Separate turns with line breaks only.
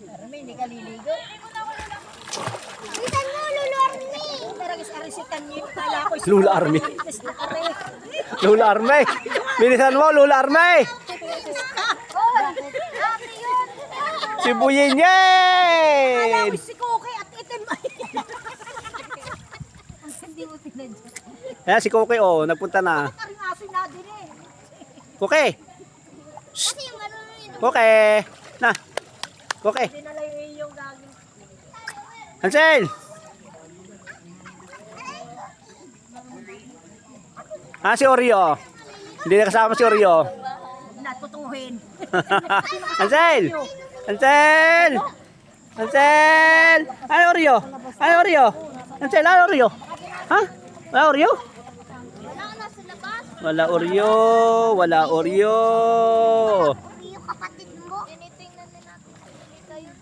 Arme, hindi ka liligo.
Bisan mo, Lolo Army.
Taragis arisitan niyo. Kala ko
Lula Army.
Test na are.
Lula Arme. Bilisan mo, Lula Arme.
Ate yun.
Si Buyin
Kala
yan.
ko si Cookie at itim. Hindi mo tinadya.
Ayan si Koke, oh, nagpunta na.
Karing aso na din eh.
Koke.
Kasi yung ano yun.
Koke. Na. Koke.
Dinala yung iyong gagawin.
Hansel. Ah, si Oreo. Hindi na kasama si Oreo.
Natutuhin.
Hansel. Hansel. Hansel. Ano Oreo? Ano Oreo? Hansel, ano Oreo? Ha? Wala Oreo?
Wala ka na sa labas.
Wala Oreo. Wala Oreo.
Yung kapatid mo. Tinitingnan din natin. Kita yun.